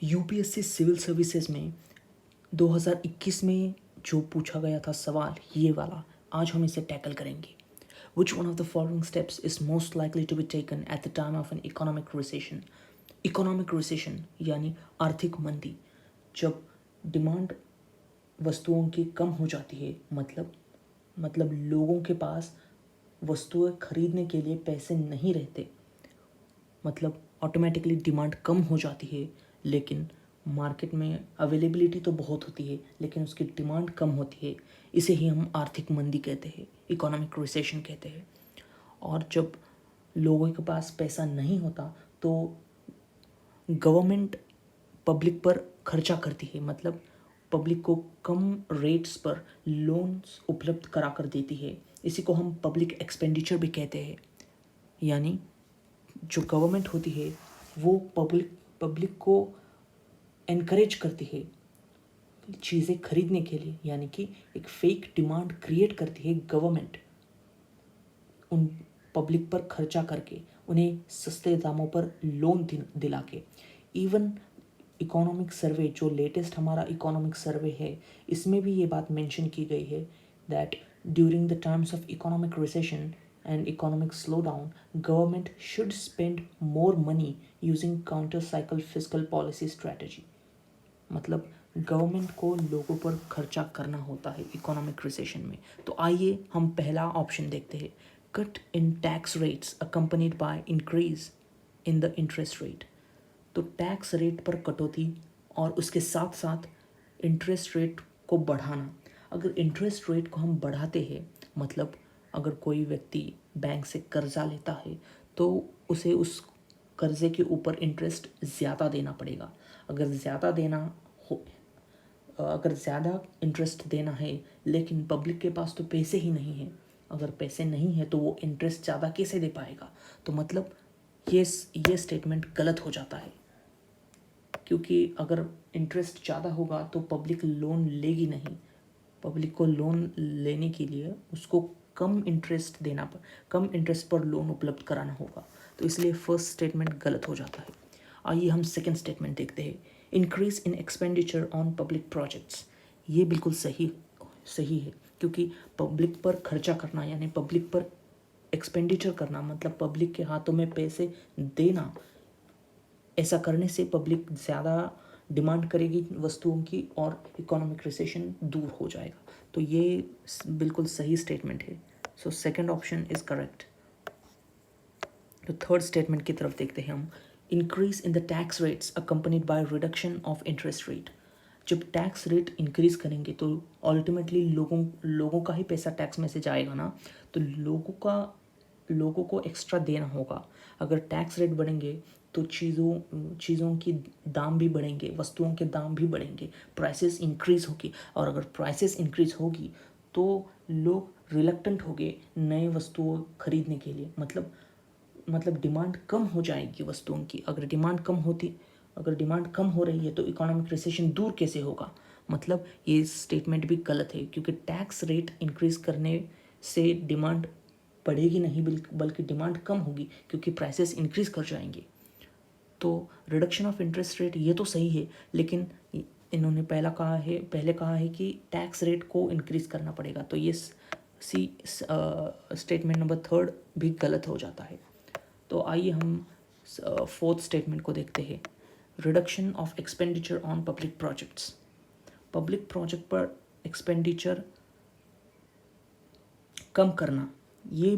UPSC civil services में 2021 में जो पूछा गया था सवाल ये वाला, आज हम इसे टैकल करेंगे। Which one of the following steps is most likely to be taken at the time of an economic recession? Economic recession यानी आर्थिक मंदी, जब डिमांड वस्तुओं की कम हो जाती है, मतलब लोगों के पास वस्तुएं खरीदने के लिए पैसे नहीं रहते, मतलब ऑटोमेटिकली डिमांड कम हो जाती है, लेकिन मार्केट में अवेलेबिलिटी तो बहुत होती है लेकिन उसकी डिमांड कम होती है। इसे ही हम आर्थिक मंदी कहते हैं, इकोनॉमिक रिसेशन कहते हैं। और जब लोगों के पास पैसा नहीं होता तो गवर्नमेंट पब्लिक पर खर्चा करती है, मतलब पब्लिक को कम रेट्स पर लोन्स उपलब्ध करा कर देती है। इसी को हम पब्लिक एक्सपेंडिचर भी कहते हैं। यानी जो गवर्नमेंट होती है वो पब्लिक को एनकरेज करती है चीज़ें खरीदने के लिए, यानी कि एक फेक डिमांड क्रिएट करती है गवर्नमेंट उन पब्लिक पर खर्चा करके, उन्हें सस्ते दामों पर लोन दिला के। इवन इकोनॉमिक सर्वे, जो लेटेस्ट हमारा इकोनॉमिक सर्वे है, इसमें भी ये बात मेंशन की गई है that during the times of economic recession and economic slowdown, government should spend more money using counter-cycle fiscal policy strategy. मतलब गवर्नमेंट को लोगों पर खर्चा करना होता है इकोनॉमिक रिसेशन में। तो आइए हम पहला ऑप्शन देखते हैं, cut in tax rates accompanied by increase in the interest rate. तो टैक्स रेट पर कटौती और उसके साथ साथ इंटरेस्ट रेट को बढ़ाना। अगर इंटरेस्ट रेट को हम बढ़ाते हैं, मतलब अगर कोई व्यक्ति बैंक से कर्जा लेता है तो उसे उस कर्जे के ऊपर इंटरेस्ट ज़्यादा देना पड़ेगा। अगर ज़्यादा इंटरेस्ट देना है लेकिन पब्लिक के पास तो पैसे ही नहीं है, अगर पैसे नहीं है तो वो इंटरेस्ट ज़्यादा कैसे दे पाएगा? तो मतलब ये स्टेटमेंट गलत हो जाता है, क्योंकि अगर इंटरेस्ट ज़्यादा होगा तो पब्लिक लोन लेगी नहीं। पब्लिक को लोन लेने के लिए उसको कम इंटरेस्ट पर लोन उपलब्ध कराना होगा। तो इसलिए फर्स्ट स्टेटमेंट गलत हो जाता है। आइए हम सेकंड स्टेटमेंट देखते हैं, increase in expenditure on public projects. ये बिल्कुल सही है, क्योंकि पब्लिक पर खर्चा करना यानी पब्लिक पर एक्सपेंडिचर करना, मतलब पब्लिक के हाथों में पैसे देना। ऐसा करने से पब्लिक ज़्यादा डिमांड करेगी वस्तुओं की और इकोनॉमिक रिसेशन दूर हो जाएगा। तो ये बिल्कुल सही स्टेटमेंट है। So second option is correct. तो थर्ड स्टेटमेंट की तरफ देखते हैं हम, increase in the tax rates accompanied by reduction of interest rate. जब टैक्स रेट इंक्रीज करेंगे तो अल्टीमेटली लोगों का ही पैसा टैक्स में से जाएगा ना, तो लोगों को एक्स्ट्रा देना होगा। अगर टैक्स रेट बढ़ेंगे तो चीज़ों की दाम भी बढ़ेंगे, वस्तुओं के दाम भी बढ़ेंगे, प्राइसेस इंक्रीज़ होगी। और अगर प्राइसेस इंक्रीज़ होगी तो लोग रिलक्टेंट होंगे नए वस्तुओं खरीदने के लिए, मतलब डिमांड कम हो जाएगी वस्तुओं की। अगर डिमांड कम हो रही है तो इकोनॉमिक रिसेशन दूर कैसे होगा? मतलब ये स्टेटमेंट भी गलत है, क्योंकि टैक्स रेट इंक्रीज़ करने से डिमांड बढ़ेगी नहीं, बल्कि डिमांड कम होगी, क्योंकि प्राइसेस इंक्रीज़ कर जाएंगे। तो रिडक्शन ऑफ इंटरेस्ट रेट ये तो सही है, लेकिन इन्होंने पहले कहा है कि टैक्स रेट को इंक्रीज़ करना पड़ेगा। तो ये स्टेटमेंट नंबर थर्ड भी गलत हो जाता है। तो आइए हम फोर्थ स्टेटमेंट को देखते हैं, reduction of expenditure on public projects. Public project पर एक्सपेंडिचर कम करना, ये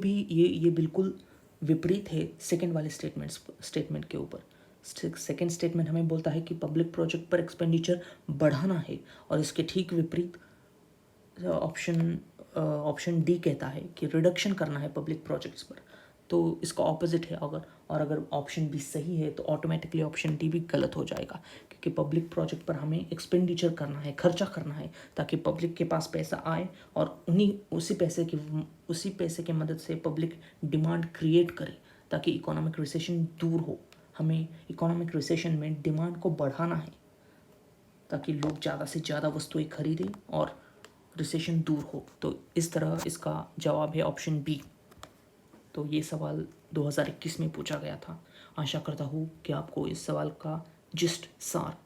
बिल्कुल विपरीत है सेकंड वाले स्टेटमेंट के ऊपर। सेकंड स्टेटमेंट हमें बोलता है कि पब्लिक प्रोजेक्ट पर एक्सपेंडिचर बढ़ाना है, और इसके ठीक विपरीत ऑप्शन डी कहता है कि रिडक्शन करना है पब्लिक प्रोजेक्ट्स पर। तो इसका ऑपोजिट है। अगर ऑप्शन बी सही है तो ऑटोमेटिकली ऑप्शन डी भी गलत हो जाएगा, क्योंकि पब्लिक प्रोजेक्ट पर हमें एक्सपेंडिचर करना है, खर्चा करना है, ताकि पब्लिक के पास पैसा आए और उसी पैसे की मदद से पब्लिक डिमांड क्रिएट करे, ताकि इकोनॉमिक रिसेशन दूर हो। हमें इकोनॉमिक रिसेशन में डिमांड को बढ़ाना है ताकि लोग ज़्यादा से ज़्यादा वस्तुएं खरीदें और रिसेशन दूर हो। तो इस तरह इसका जवाब है ऑप्शन बी। तो ये सवाल 2021 में पूछा गया था। आशा करता हूँ कि आपको इस सवाल का जिस्ट सार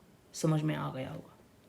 समझ में आ गया होगा।